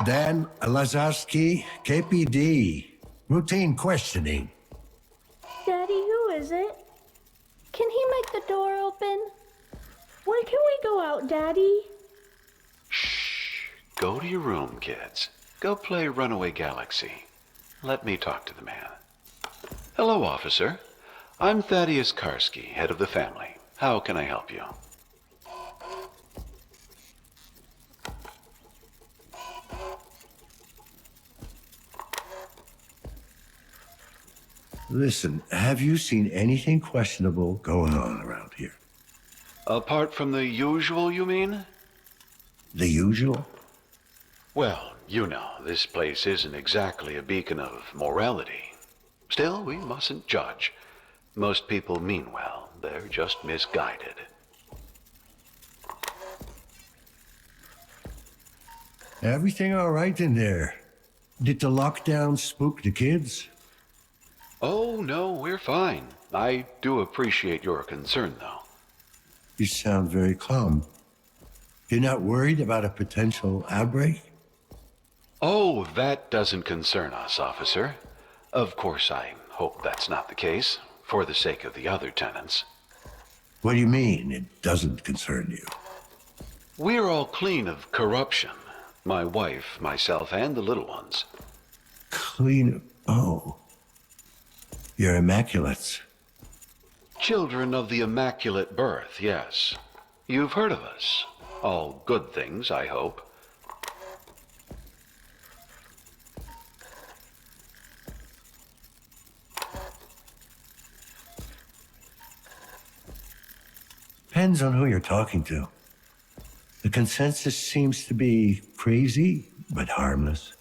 Dan Lazarski, KPD. Routine questioning. Daddy, who is it? Can he make the door open? When can we go out, Daddy? Shh. Go to your room, kids. Go play Runaway Galaxy. Let me talk to the man. Hello, officer. I'm Thaddeus Karski, head of the family. How can I help you? Listen, have you seen anything questionable going on around here? Apart from the usual, you mean? The usual? Well, you know, this place isn't exactly a beacon of morality. Still, we mustn't judge. Most people mean well. They're just misguided. Everything all right in there? Did the lockdown spook the kids? Oh, no, we're fine. I do appreciate your concern, though. You sound very calm. You're not worried about a potential outbreak? Oh, that doesn't concern us, officer. Of course, I hope that's not the case, for the sake of the other tenants. What do you mean, it doesn't concern you? We're all clean of corruption. My wife, myself, and the little ones. Clean? Oh. You're immaculates. Children of the Immaculate Birth, yes. You've heard of us. All good things, I hope. Depends on who you're talking to. The consensus seems to be crazy, but harmless.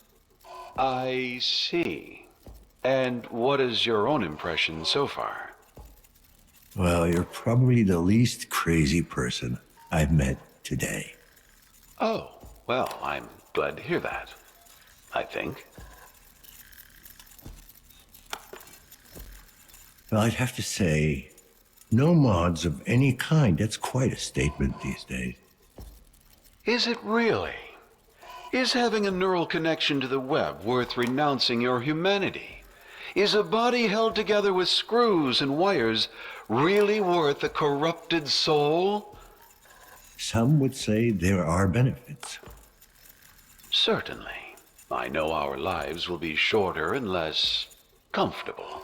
I see. And what is your own impression so far? Well, you're probably the least crazy person I've met today. Oh, well, I'm glad to hear that. I think. Well, I'd have to say, no mods of any kind. That's quite a statement these days. Is it really? Is having a neural connection to the web worth renouncing your humanity? Is a body held together with screws and wires really worth a corrupted soul? Some would say there are benefits. Certainly. I know our lives will be shorter and less comfortable,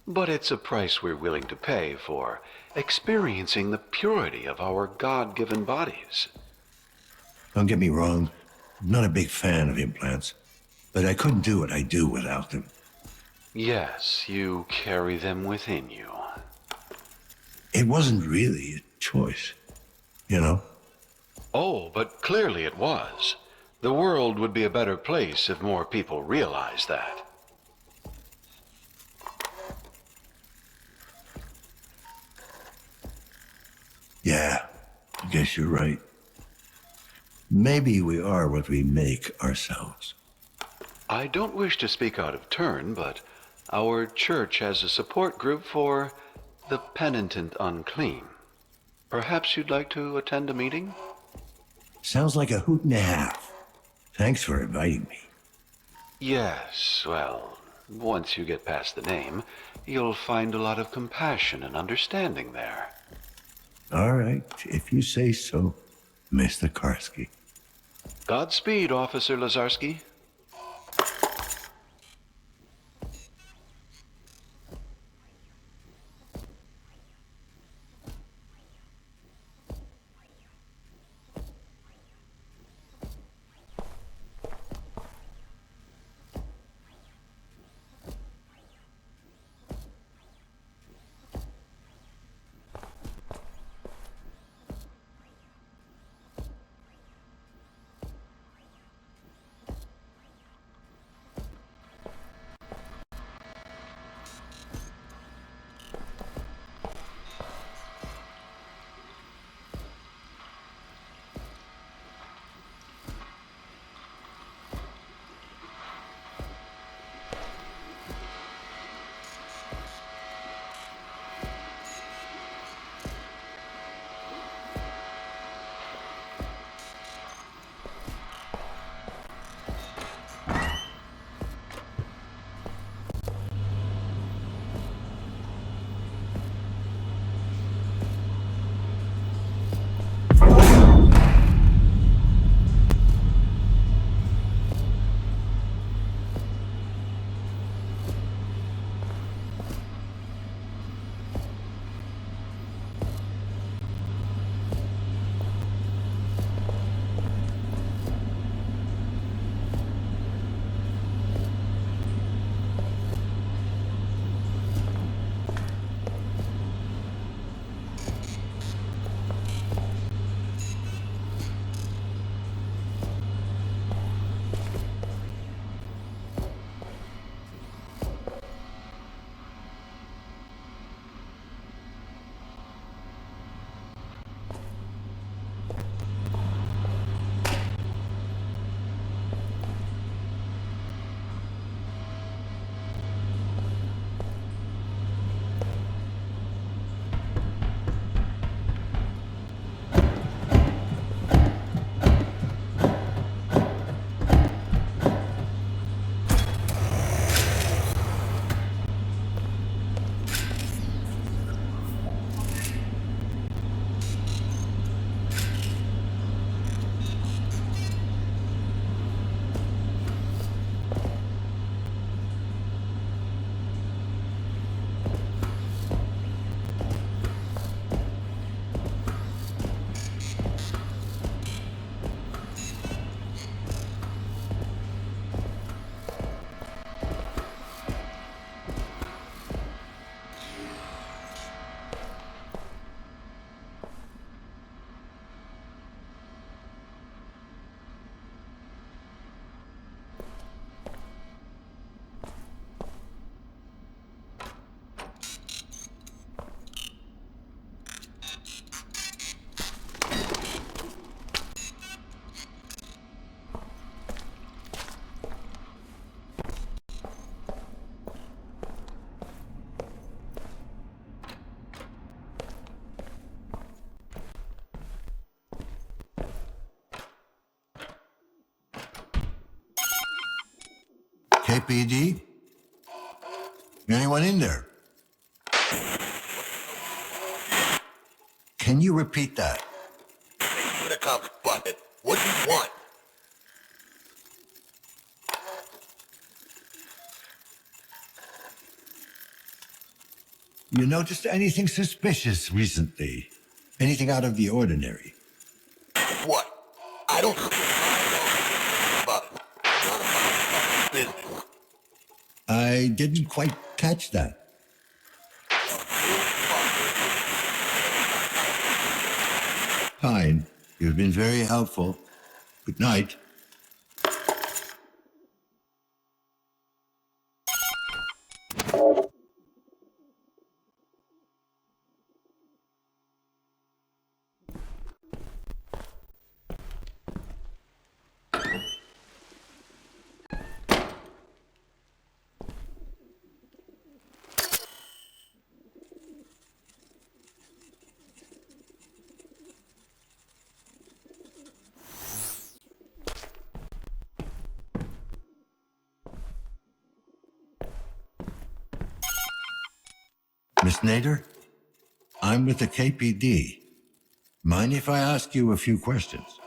but it's a price we're willing to pay for experiencing the purity of our God-given bodies. Don't get me wrong, I'm not a big fan of implants, but I couldn't do what I do without them. Yes, you carry them within you. It wasn't really a choice, you know? Oh, but clearly it was. The world would be a better place if more people realized that. Yeah, I guess you're right. Maybe we are what we make ourselves. I don't wish to speak out of turn, but our church has a support group for the penitent unclean. Perhaps you'd like to attend a meeting? Sounds like a hoot and a half. Thanks for inviting me. Yes, well, once you get past the name, you'll find a lot of compassion and understanding there. All right, if you say so, Mr. Karski. Godspeed, Officer Lazarski. KPD? Anyone in there? Can you repeat that? The cops button. What do you want? You noticed anything suspicious recently? Anything out of the ordinary? What? I don't but none of my business. I didn't quite catch that. Fine. You've been very helpful. Good night. Miss Nader, I'm with the KPD. Mind if I ask you a few questions?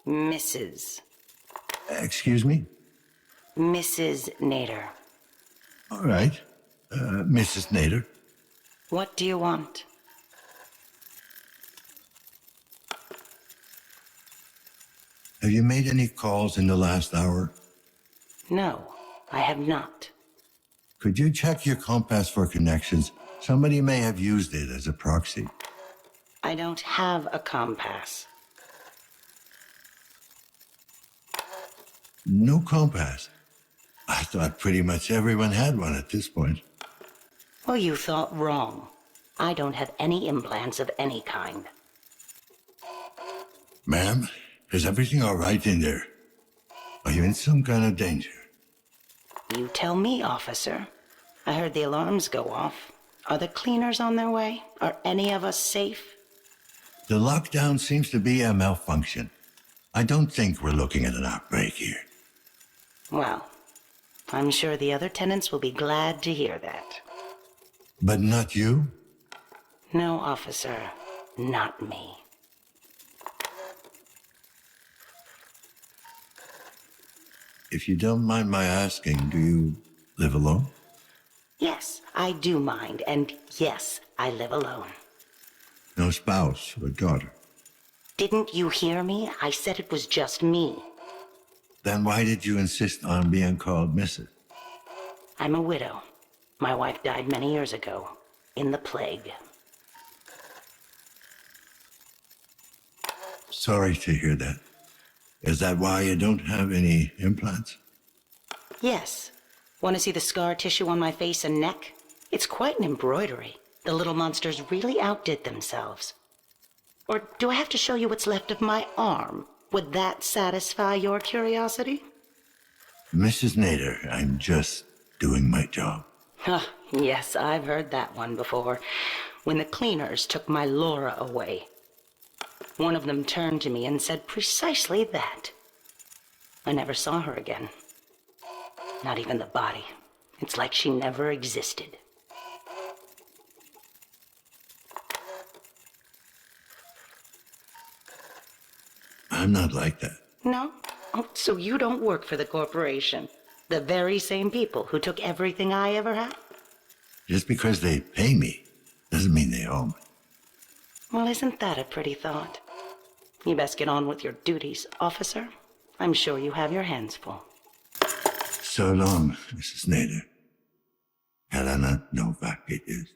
Mrs. Excuse me? Mrs. Nader. All right. Mrs. Nader. What do you want? Have you made any calls in the last hour? No, I have not. Could you check your compass for connections? Somebody may have used it as a proxy. I don't have a compass. No compass. I thought pretty much everyone had one at this point. Well, you thought wrong. I don't have any implants of any kind. Ma'am, is everything all right in there? Are you in some kind of danger? You tell me, officer. I heard the alarms go off. Are the cleaners on their way? Are any of us safe? The lockdown seems to be a malfunction. I don't think we're looking at an outbreak here. Well, I'm sure the other tenants will be glad to hear that. But not you? No, officer, not me. If you don't mind my asking, do you live alone? Yes, I do mind, and yes, I live alone. No spouse or daughter? Didn't you hear me? I said it was just me. Then why did you insist on being called Mrs.? I'm a widow. My wife died many years ago, in the plague. Sorry to hear that. Is that why you don't have any implants? Yes. Want to see the scar tissue on my face and neck? It's quite an embroidery. The little monsters really outdid themselves. Or do I have to show you what's left of my arm? Would that satisfy your curiosity? Mrs. Nader, I'm just doing my job. Yes, I've heard that one before. When the cleaners took my Laura away, one of them turned to me and said precisely that. I never saw her again. Not even the body. It's like she never existed. I'm not like that. No? Oh, so you don't work for the corporation? The very same people who took everything I ever had? Just because they pay me doesn't mean they own me. Well, isn't that a pretty thought? You best get on with your duties, officer. I'm sure you have your hands full. So long, Mrs. Nader. Helena Novak it is.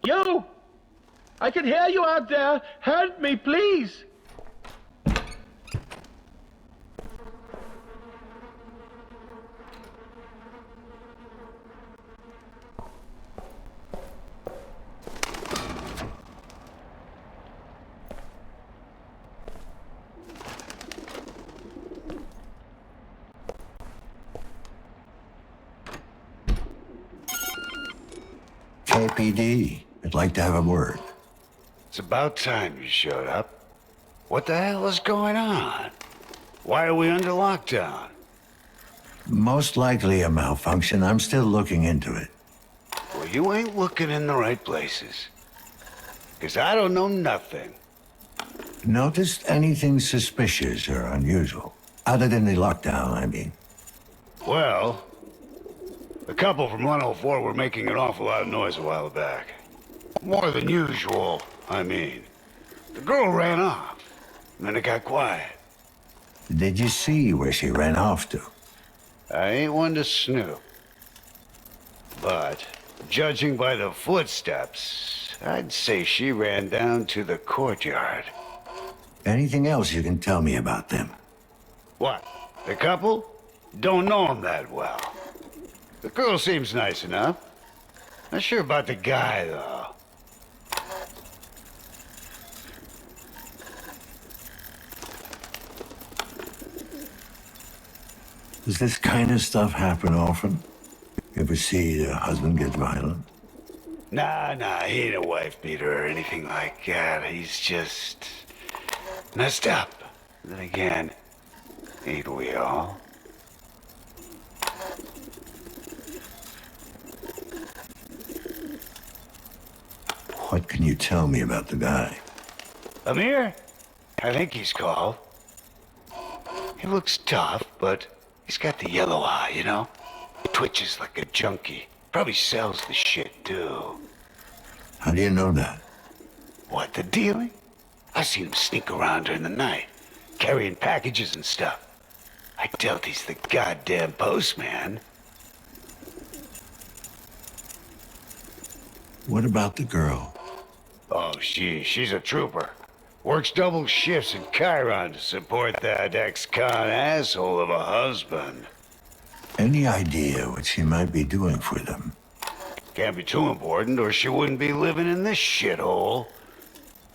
You! I can hear you out there. Help me, please. KPD, I'd like to have a word. It's about time you showed up. What the hell is going on? Why are we under lockdown? Most likely a malfunction. I'm still looking into it. Well, you ain't looking in the right places. 'Cause I don't know nothing. Noticed anything suspicious or unusual? Other than the lockdown, I mean. Well, the couple from 104 were making an awful lot of noise a while back. More than usual, I mean. The girl ran off, and then it got quiet. Did you see where she ran off to? I ain't one to snoop. But, judging by the footsteps, I'd say she ran down to the courtyard. Anything else you can tell me about them? What? The couple? Don't know them that well. The girl seems nice enough. Not sure about the guy, though. Does this kind of stuff happen often? You ever see the husband get violent? Nah, he ain't a wife beater or anything like that. He's just messed up. Then again, ain't we all? What can you tell me about the guy? Amir? I think he's called. He looks tough, but he's got the yellow eye, you know? Twitches like a junkie. Probably sells the shit, too. How do you know that? What, the dealing? I seen him sneak around during the night, carrying packages and stuff. I doubt he's the goddamn postman. What about the girl? Oh, she's a trooper. Works double shifts in Chiron to support that ex-con asshole of a husband. Any idea what she might be doing for them? Can't be too important, or she wouldn't be living in this shithole.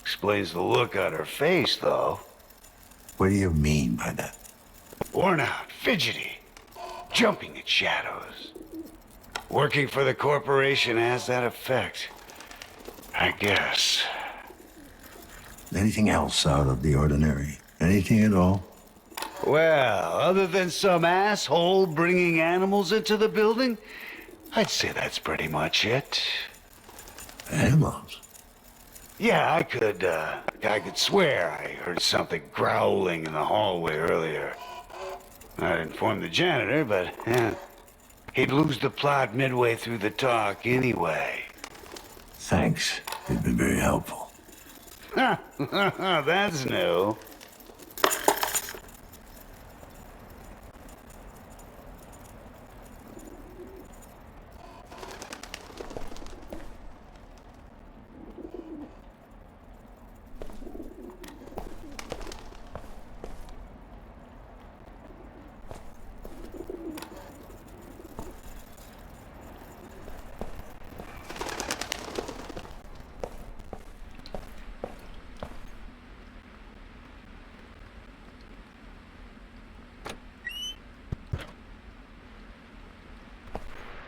Explains the look on her face, though. What do you mean by that? Worn out, fidgety, jumping at shadows. Working for the corporation has that effect, I guess. Anything else out of the ordinary? Anything at all? Well, other than some asshole bringing animals into the building, I'd say that's pretty much it. Animals? Yeah, I could swear I heard something growling in the hallway earlier. I'd inform the janitor, but he'd lose the plot midway through the talk anyway. Thanks. You've been very helpful. That's new.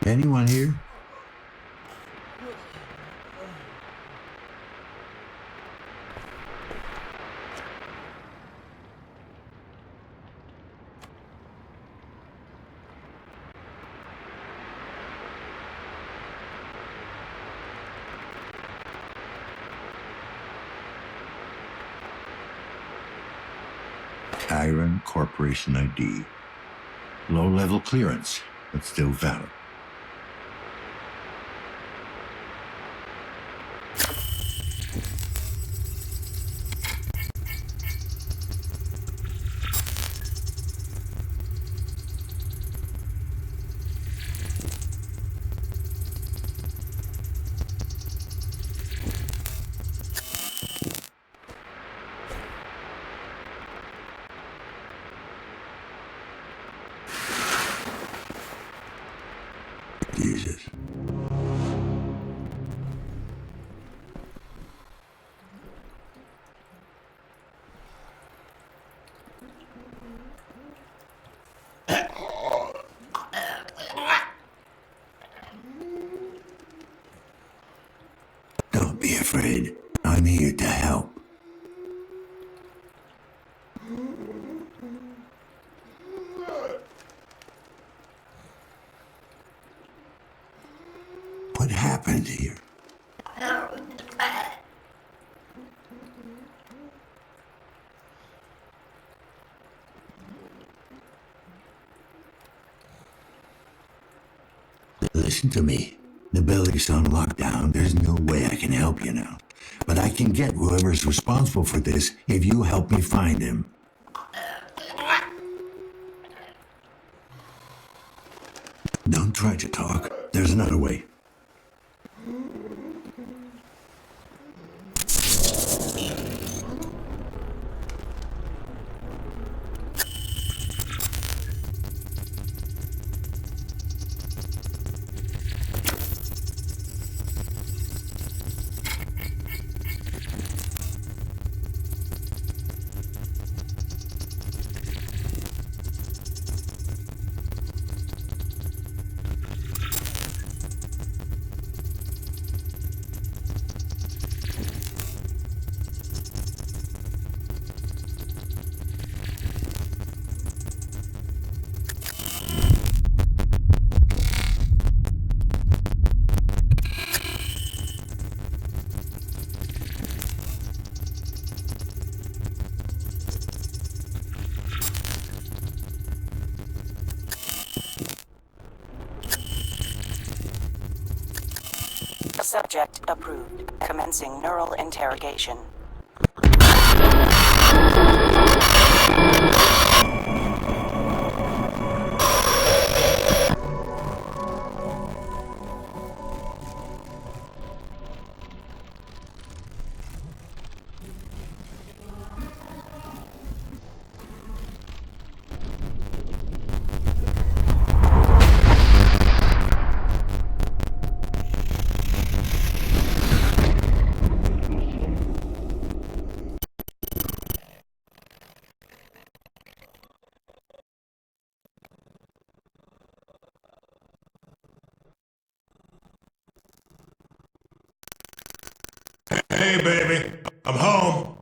Anyone here? Chiron Corporation ID. Low-level clearance, but still valid. Jesus. Don't be afraid. I'm here to help. What happened here? Listen to me. The building's on lockdown. There's no way I can help you now. But I can get whoever's responsible for this if you help me find him. Don't try to talk. There's another way. Subject approved. Commencing neural interrogation. Hey, baby, I'm home.